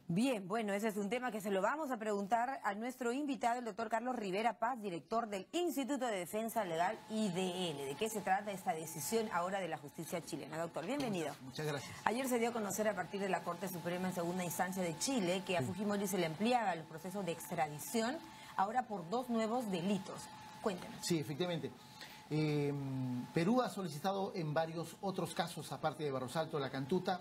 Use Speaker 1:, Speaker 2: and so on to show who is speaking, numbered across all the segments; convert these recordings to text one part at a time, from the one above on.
Speaker 1: Bien, bueno, ese es un tema que se lo vamos a preguntar a nuestro invitado, el doctor Carlos Rivera Paz, director del Instituto de Defensa Legal IDL. ¿De qué se trata esta decisión ahora de la justicia chilena? Doctor, bienvenido.
Speaker 2: Muchas gracias.
Speaker 1: Ayer se dio a conocer a partir de la Corte Suprema en segunda instancia de Chile que a Fujimori se le ampliaba los procesos de extradición, ahora por 2 nuevos delitos. Cuéntenos.
Speaker 2: Sí, efectivamente. Perú ha solicitado en varios otros casos, aparte de Barros Alto, La Cantuta,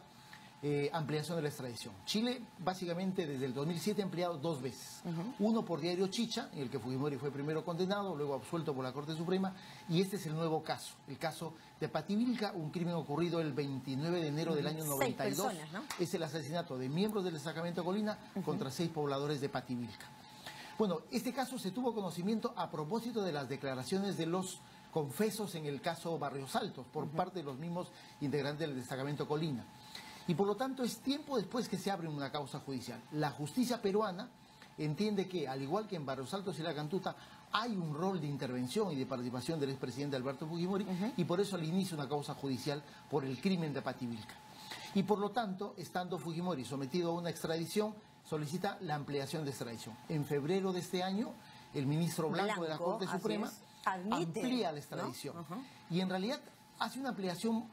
Speaker 2: ampliación de la extradición. Chile, básicamente, desde el 2007 ha ampliado 2 veces. Uno por diario Chicha, en el que Fujimori fue primero condenado, luego absuelto por la Corte Suprema, y este es el nuevo caso, el caso de Pativilca, un crimen ocurrido el 29 de enero del año 92.
Speaker 1: 6 personas, ¿no?
Speaker 2: Es el asesinato de miembros del destacamento Colina contra 6 pobladores de Pativilca. Bueno, este caso se tuvo conocimiento a propósito de las declaraciones de los confesos en el caso Barrios Altos, por parte de los mismos integrantes del destacamento Colina. Y por lo tanto es tiempo después que se abre una causa judicial. La justicia peruana entiende que, al igual que en Barrios Altos y La Cantuta, hay un rol de intervención y de participación del expresidente Alberto Fujimori, y por eso le inicia una causa judicial por el crimen de Pativilca. Y por lo tanto, estando Fujimori sometido a una extradición, solicita la ampliación de extradición. En febrero de este año, el ministro Blanco de la Corte Suprema amplía la extradición. ¿No? Y en realidad hace una ampliación,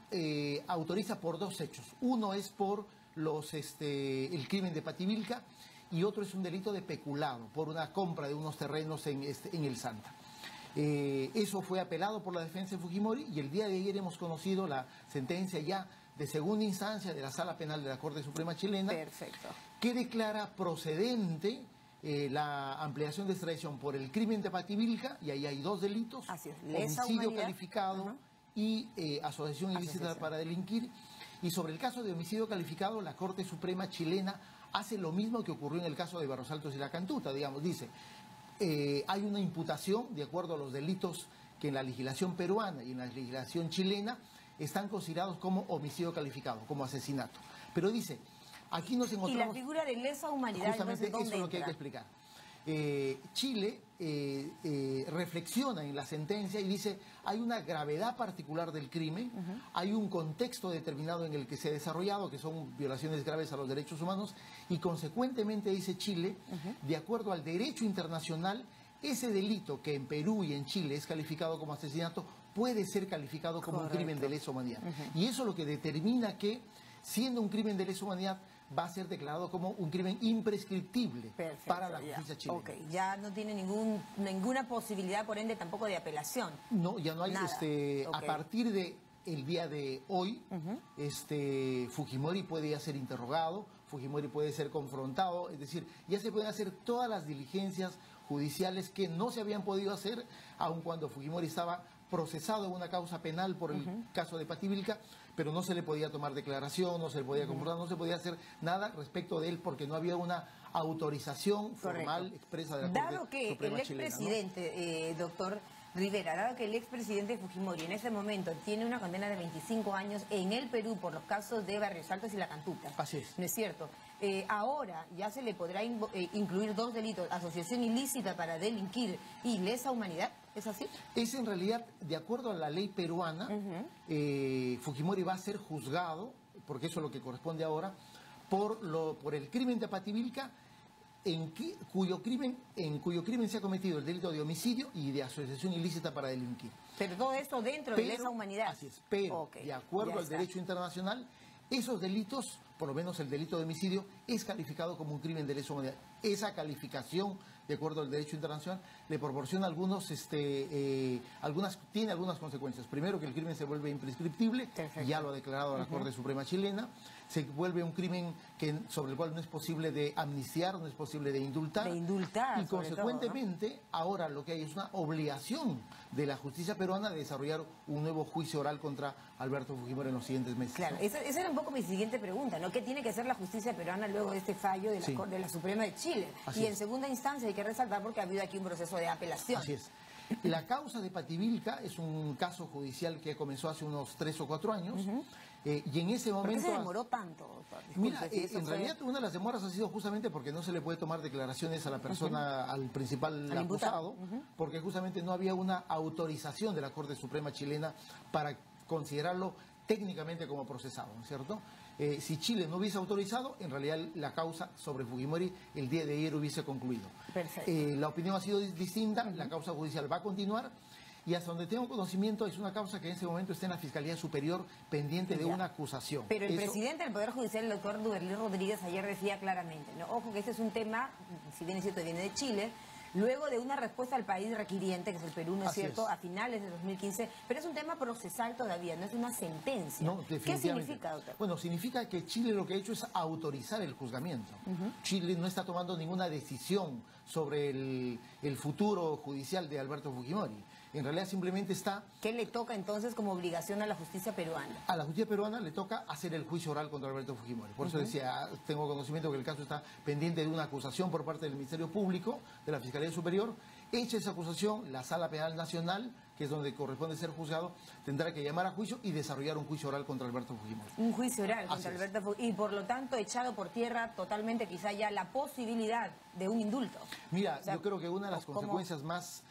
Speaker 2: autoriza por 2 hechos. Uno es por el crimen de Pativilca y otro es un delito de peculado, por una compra de unos terrenos en el Santa. Eso fue apelado por la defensa de Fujimori y el día de ayer hemos conocido la sentencia ya de segunda instancia de la Sala Penal de la Corte Suprema chilena.
Speaker 1: Perfecto. Que
Speaker 2: declara procedente la ampliación de extradición por el crimen de Pativilca, y ahí hay 2 delitos, homicidio calificado y asociación ilícita para delinquir. Y sobre el caso de homicidio calificado, la Corte Suprema chilena hace lo mismo que ocurrió en el caso de Barros Altos y La Cantuta, digamos, dice, hay una imputación de acuerdo a los delitos que en la legislación peruana y en la legislación chilena están considerados como homicidio calificado, como asesinato. Pero dice, aquí nos encontramos...
Speaker 1: Y la figura de lesa humanidad,
Speaker 2: justamente
Speaker 1: ¿dónde
Speaker 2: eso es lo que hay que explicar. Chile reflexiona en la sentencia y dice, hay una gravedad particular del crimen, hay un contexto determinado en el que se ha desarrollado, que son violaciones graves a los derechos humanos, y consecuentemente, dice Chile, de acuerdo al derecho internacional, ese delito que en Perú y en Chile es calificado como asesinato puede ser calificado como un crimen de lesa humanidad. Y eso es lo que determina que, siendo un crimen de lesa humanidad, va a ser declarado como un crimen imprescriptible para la justicia chilena.
Speaker 1: Ok, ya no tiene ninguna posibilidad, por ende, tampoco de apelación.
Speaker 2: No, ya no hay, a partir de el día de hoy, Fujimori puede ya ser interrogado, Fujimori puede ser confrontado, es decir, ya se pueden hacer todas las diligencias judiciales que no se habían podido hacer, aun cuando Fujimori estaba procesado en una causa penal por el caso de Pativilca, pero no se le podía tomar declaración, no se le podía confrontar, no se podía hacer nada respecto de él porque no había una autorización formal expresa de la Corte
Speaker 1: Dado que
Speaker 2: Suprema
Speaker 1: el expresidente,
Speaker 2: chilena, ¿no?
Speaker 1: Doctor Rivera, dado que el expresidente Fujimori en ese momento tiene una condena de 25 años en el Perú por los casos de Barrios Altos y La Cantuta.
Speaker 2: Así es.
Speaker 1: ¿No es cierto? Ahora ya se le podrá incluir 2 delitos, asociación ilícita para delinquir y lesa humanidad, ¿es así? Es
Speaker 2: en realidad, de acuerdo a la ley peruana, Fujimori va a ser juzgado, porque eso es lo que corresponde ahora, por el crimen de Pativilca, en cuyo crimen se ha cometido el delito de homicidio y de asociación ilícita para delinquir.
Speaker 1: Pero todo esto dentro de lesa humanidad.
Speaker 2: Así es, pero de acuerdo al derecho internacional, esos delitos, por lo menos el delito de homicidio, es calificado como un crimen de lesa humanidad. Esa calificación, de acuerdo al derecho internacional, le proporciona tiene algunas consecuencias. Primero, que el crimen se vuelve imprescriptible, ya lo ha declarado la Corte Suprema chilena, se vuelve un crimen sobre el cual no es posible de amnistiar, no es posible de indultar. Y consecuentemente, todo, ¿no? Ahora lo que hay es una obligación de la justicia peruana de desarrollar un nuevo juicio oral contra Alberto Fujimori en los siguientes meses.
Speaker 1: Claro, esa era un poco mi siguiente pregunta, ¿no? ¿Qué tiene que hacer la justicia peruana luego de este fallo de la Suprema de Chile? Y en segunda instancia hay que resaltar porque ha habido aquí un proceso de apelación.
Speaker 2: Así es. La causa de Pativilca es un caso judicial que comenzó hace unos 3 o 4 años. Y en ese momento...
Speaker 1: ¿Por qué se demoró tanto, doctor?
Speaker 2: Mira, en realidad una de las demoras ha sido justamente porque no se le puede tomar declaraciones a la persona, al principal acusado, porque justamente no había una autorización de la Corte Suprema chilena para considerarlo técnicamente como procesado, ¿no es cierto? Si Chile no hubiese autorizado, en realidad la causa sobre Fujimori el día de ayer hubiese concluido.
Speaker 1: Perfecto.
Speaker 2: La opinión ha sido distinta, la causa judicial va a continuar y hasta donde tengo conocimiento es una causa que en ese momento está en la Fiscalía Superior pendiente de una acusación.
Speaker 1: Pero el presidente del Poder Judicial, el doctor Duberly Rodríguez, ayer decía claramente, ¿no? Ojo que este es un tema, si bien es cierto, viene de Chile, luego de una respuesta al país requiriente, que es el Perú, ¿no es cierto?, a finales de 2015, pero es un tema procesal todavía, no es una sentencia.
Speaker 2: No, definitivamente.
Speaker 1: ¿Qué significa, doctor?
Speaker 2: Bueno, significa que Chile lo que ha hecho es autorizar el juzgamiento. Chile no está tomando ninguna decisión sobre el futuro judicial de Alberto Fujimori. En realidad simplemente está...
Speaker 1: ¿Qué le toca entonces como obligación a la justicia peruana?
Speaker 2: A la justicia peruana le toca hacer el juicio oral contra Alberto Fujimori. Por eso decía, tengo conocimiento que el caso está pendiente de una acusación por parte del Ministerio Público, de la Fiscalía Superior. Hecha esa acusación, la Sala Penal Nacional, que es donde corresponde ser juzgado, tendrá que llamar a juicio y desarrollar un juicio oral contra Alberto Fujimori.
Speaker 1: Un juicio oral contra Alberto Fujimori. Y por lo tanto echado por tierra totalmente quizá ya la posibilidad de un indulto.
Speaker 2: Mira, yo creo que una de las consecuencias más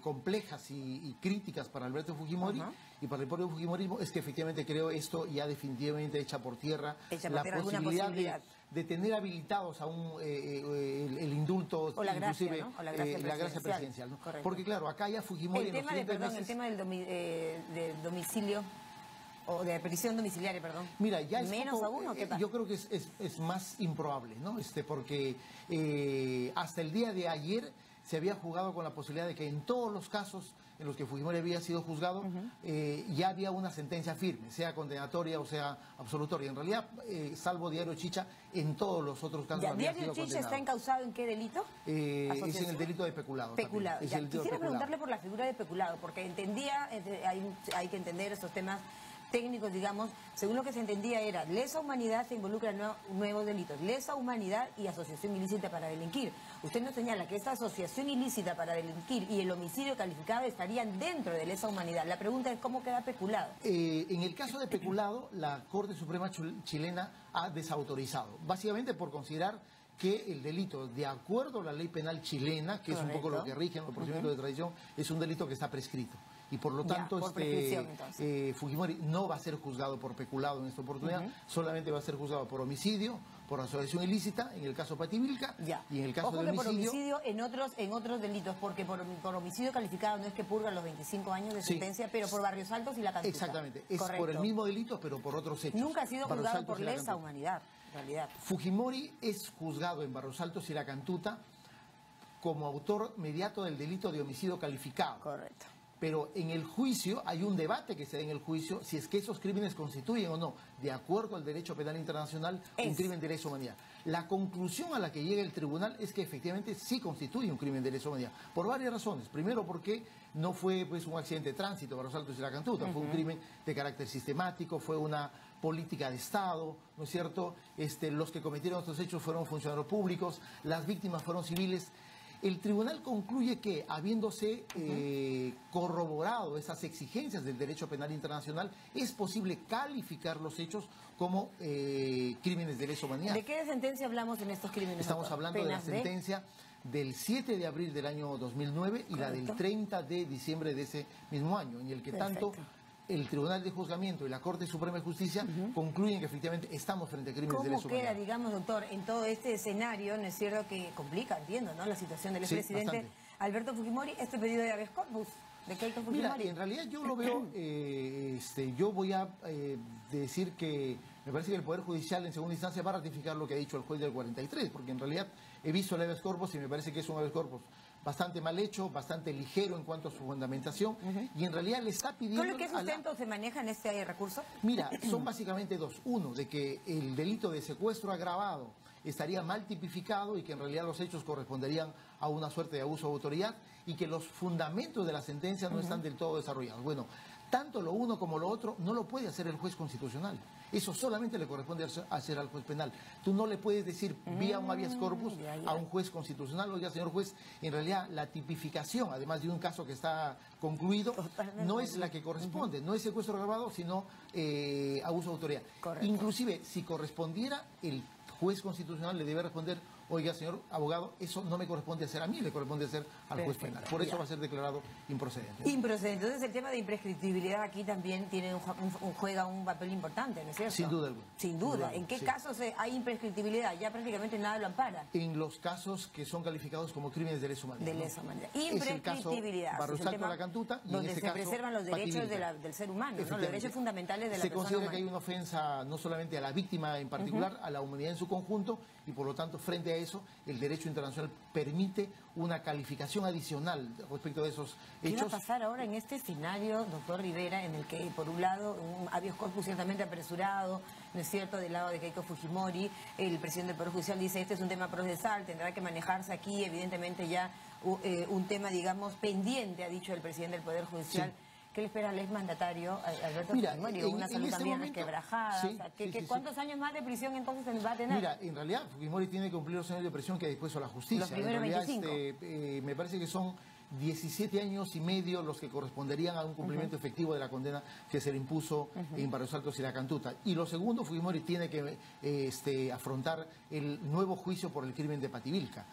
Speaker 2: complejas y críticas para Alberto Fujimori y para el propio Fujimorismo es que efectivamente creo esto ya definitivamente echa por tierra la posibilidad de tener habilitados a el indulto,
Speaker 1: o la gracia,
Speaker 2: inclusive
Speaker 1: ¿no? O la gracia
Speaker 2: presidencial, ¿no? Porque claro, acá ya Fujimori...
Speaker 1: El tema del domicilio o de prisión domiciliaria, perdón.
Speaker 2: Mira, ya es
Speaker 1: menos aún, ¿o qué pasa?
Speaker 2: Yo creo que es más improbable, ¿no? Porque hasta el día de ayer se había jugado con la posibilidad de que en todos los casos en los que Fujimori había sido juzgado, ya había una sentencia firme, sea condenatoria o sea absolutoria. En realidad, salvo Diario Chicha, en todos los otros casos había sido condenado.
Speaker 1: ¿Diario Chicha está encausado en qué delito?
Speaker 2: Es en el delito de peculado.
Speaker 1: Peculado. Quisiera preguntarle por la figura de peculado, porque entendía, hay que entender estos temas técnicos, digamos, según lo que se entendía era lesa humanidad se involucra en nuevos delitos, lesa humanidad y asociación ilícita para delinquir. Usted nos señala que esta asociación ilícita para delinquir y el homicidio calificado estarían dentro de lesa humanidad. La pregunta es cómo queda peculado.
Speaker 2: En el caso de peculado, la Corte Suprema chilena ha desautorizado, básicamente por considerar que el delito, de acuerdo a la ley penal chilena, que es un poco lo que rige en los procedimientos de traición, es un delito que está prescrito. Y por lo tanto, Fujimori no va a ser juzgado por peculado en esta oportunidad, solamente va a ser juzgado por homicidio, por asociación ilícita, en el caso Pativilca, y en el caso de homicidio...
Speaker 1: por homicidio en otros delitos, porque por homicidio calificado no es que purgan los 25 años de sentencia, pero por Barrios Altos y la Cantuta.
Speaker 2: Exactamente, es por el mismo delito, pero por otros hechos.
Speaker 1: Nunca ha sido juzgado por lesa humanidad, en realidad.
Speaker 2: Fujimori es juzgado en Barrios Altos y la Cantuta como autor mediato del delito de homicidio calificado.
Speaker 1: Correcto.
Speaker 2: Pero en el juicio hay un debate que se da en el juicio si es que esos crímenes constituyen o no, de acuerdo al derecho penal internacional, un crimen de lesa humanidad. La conclusión a la que llega el tribunal es que efectivamente sí constituye un crimen de lesa humanidad, por varias razones. Primero, porque no fue un accidente de tránsito para los Altos y la Cantuta, fue un crimen de carácter sistemático, fue una política de Estado, ¿no es cierto? Los que cometieron estos hechos fueron funcionarios públicos, las víctimas fueron civiles. El tribunal concluye que, habiéndose corroborado esas exigencias del derecho penal internacional, es posible calificar los hechos como crímenes de lesa humanidad.
Speaker 1: ¿De qué sentencia hablamos en estos crímenes?
Speaker 2: Estamos hablando de la sentencia del 7 de abril del año 2009 y la del 30 de diciembre de ese mismo año, en el que tanto el Tribunal de Juzgamiento y la Corte Suprema de Justicia concluyen que efectivamente estamos frente a crímenes de lesa humanidad.
Speaker 1: ¿Cómo queda, digamos, doctor, en todo este escenario, no es cierto, que complica, entiendo, ¿no?, la situación del expresidente Alberto Fujimori, este pedido de habeas corpus de Keiko Fujimori?
Speaker 2: Mira, en realidad yo lo veo, yo voy a decir que me parece que el Poder Judicial en segunda instancia va a ratificar lo que ha dicho el juez del 43, porque en realidad he visto el habeas corpus y me parece que es un habeas corpus bastante mal hecho, bastante ligero en cuanto a su fundamentación, y en realidad le está pidiendo...
Speaker 1: ¿Con qué sustento se maneja en este recurso?
Speaker 2: Mira, son básicamente dos. Uno, de que el delito de secuestro agravado estaría mal tipificado y que en realidad los hechos corresponderían a una suerte de abuso de autoridad y que los fundamentos de la sentencia no están del todo desarrollados. Bueno, tanto lo uno como lo otro no lo puede hacer el juez constitucional. Eso solamente le corresponde hacer al juez penal. Tú no le puedes decir vía un habeas corpus a un juez constitucional: oiga, señor juez, en realidad la tipificación, además de un caso que está concluido, no es la que corresponde, no es secuestro agravado, sino abuso de autoridad. Correcto. Inclusive, si correspondiera, el juez constitucional le debe responder oiga, señor abogado, eso no me corresponde hacer a mí, le corresponde hacer al juez penal. Por eso va a ser declarado improcedente.
Speaker 1: Improcedente. Entonces el tema de imprescriptibilidad aquí también tiene juega un papel importante, ¿no es cierto?
Speaker 2: Sin duda alguna.
Speaker 1: Sin duda. ¿En qué casos hay imprescriptibilidad? Ya prácticamente nada lo ampara.
Speaker 2: En los casos que son calificados como crímenes de lesa humanidad.
Speaker 1: De lesa humanidad. Imprescriptibilidad.
Speaker 2: Es el caso Barrio Salto La Cantuta, y
Speaker 1: donde
Speaker 2: en ese
Speaker 1: se
Speaker 2: caso,
Speaker 1: preservan los derechos del ser humano, ¿no? Los derechos fundamentales de la persona
Speaker 2: humana. Se considera que hay
Speaker 1: humana.
Speaker 2: una ofensa no solamente a la víctima en particular, a la humanidad en su conjunto, y por lo tanto, frente a eso, el derecho internacional permite una calificación adicional respecto de esos hechos.
Speaker 1: ¿Qué va a pasar ahora en este escenario, doctor Rivera, en el que, por un lado, un habeas corpus ciertamente apresurado, ¿no es cierto?, del lado de Keiko Fujimori, el presidente del Poder Judicial dice, este es un tema procesal, tendrá que manejarse aquí, evidentemente ya un tema, digamos, pendiente, ha dicho el presidente del Poder Judicial. Sí. ¿Qué le espera al exmandatario Alberto Fujimori? Una salud también resquebrajada.
Speaker 2: Sí,
Speaker 1: ¿Cuántos años más de prisión entonces va a tener?
Speaker 2: Mira, en realidad Fujimori tiene que cumplir los años de prisión que ha dispuesto la justicia.
Speaker 1: Los primeros
Speaker 2: en realidad,
Speaker 1: 25.
Speaker 2: Me parece que son 17 años y medio los que corresponderían a un cumplimiento efectivo de la condena que se le impuso en Barrios Altos y La Cantuta. Y lo segundo, Fujimori tiene que afrontar el nuevo juicio por el crimen de Pativilca.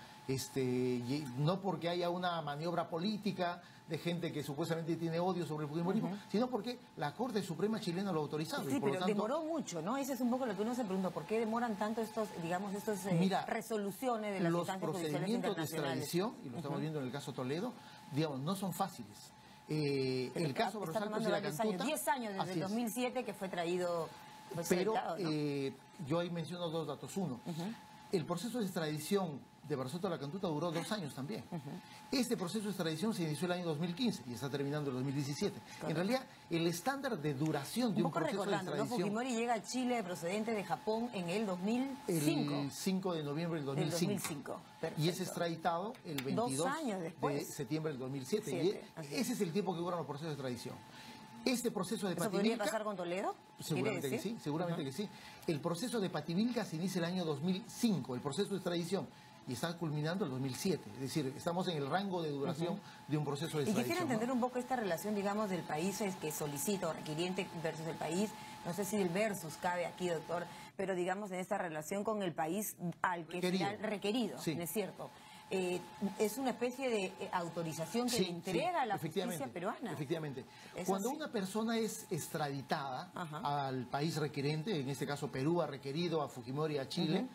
Speaker 2: No porque haya una maniobra política de gente que supuestamente tiene odio sobre el fujimorismo, sino porque la Corte Suprema chilena lo ha autorizado.
Speaker 1: Sí,
Speaker 2: y por
Speaker 1: pero
Speaker 2: lo tanto,
Speaker 1: demoró mucho, ¿no? Ese es un poco lo que uno se pregunta, ¿por qué demoran tanto estos resoluciones de las instancias judiciales internacionales?
Speaker 2: Los procedimientos de extradición, y lo estamos viendo en el caso Toledo, digamos, no son fáciles. El caso Barrios Altos y La Cantuta...
Speaker 1: 10 años desde el 2007 que fue traído...
Speaker 2: Pero yo ahí menciono dos datos. Uno, el proceso de extradición de Barrios Altos y La Cantuta duró 2 años también. Este proceso de extradición se inició el año 2015 y está terminando el 2017. Correcto. En realidad, el estándar de duración de un proceso de extradición...
Speaker 1: ¿no? Fujimori llega a Chile procedente de Japón en el 2005.
Speaker 2: El 5 de noviembre del 2005. Y es extraditado el 22 de septiembre del 2007. Y ese es el tiempo que duran los procesos de extradición. Este proceso de Pativilca...
Speaker 1: ¿Podría pasar con Toledo?
Speaker 2: Seguramente que sí, seguramente que sí. El proceso de Pativilca se inicia el año 2005, el proceso de extradición, y está culminando el 2007. Es decir, estamos en el rango de duración de un proceso de extradición.
Speaker 1: Y quisiera entender un poco esta relación, digamos, del país que solicita o requiriente versus el país. No sé si el versus cabe aquí, doctor, pero digamos en esta relación con el país al que será requerido, ¿no es cierto? Es una especie de autorización que le entrega a la justicia peruana.
Speaker 2: Efectivamente. Cuando una persona es extraditada al país requerente, en este caso Perú ha requerido a Fujimori a Chile,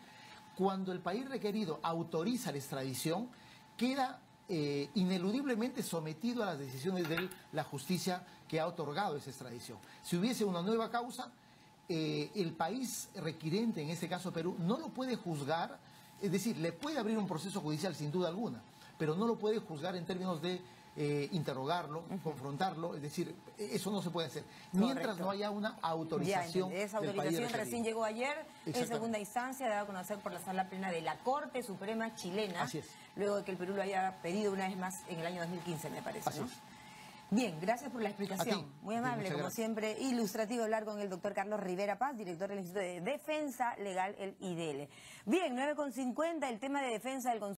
Speaker 2: cuando el país requerido autoriza la extradición, queda ineludiblemente sometido a las decisiones de la justicia que ha otorgado esa extradición. Si hubiese una nueva causa, el país requirente, en este caso Perú, no lo puede juzgar. Es decir, le puede abrir un proceso judicial sin duda alguna, pero no lo puede juzgar en términos de interrogarlo, confrontarlo, es decir, eso no se puede hacer. Mientras no haya una autorización.
Speaker 1: Esa autorización recién llegó ayer, en segunda instancia, dada a conocer por la Sala Plena de la Corte Suprema chilena, luego de que el Perú lo haya pedido una vez más en el año 2015, me parece.
Speaker 2: Así es.
Speaker 1: Bien, gracias por la explicación. Muy amable, como siempre, ilustrativo hablar con el doctor Carlos Rivera Paz, director del Instituto de Defensa Legal, el IDL. Bien, 9:50, el tema de defensa del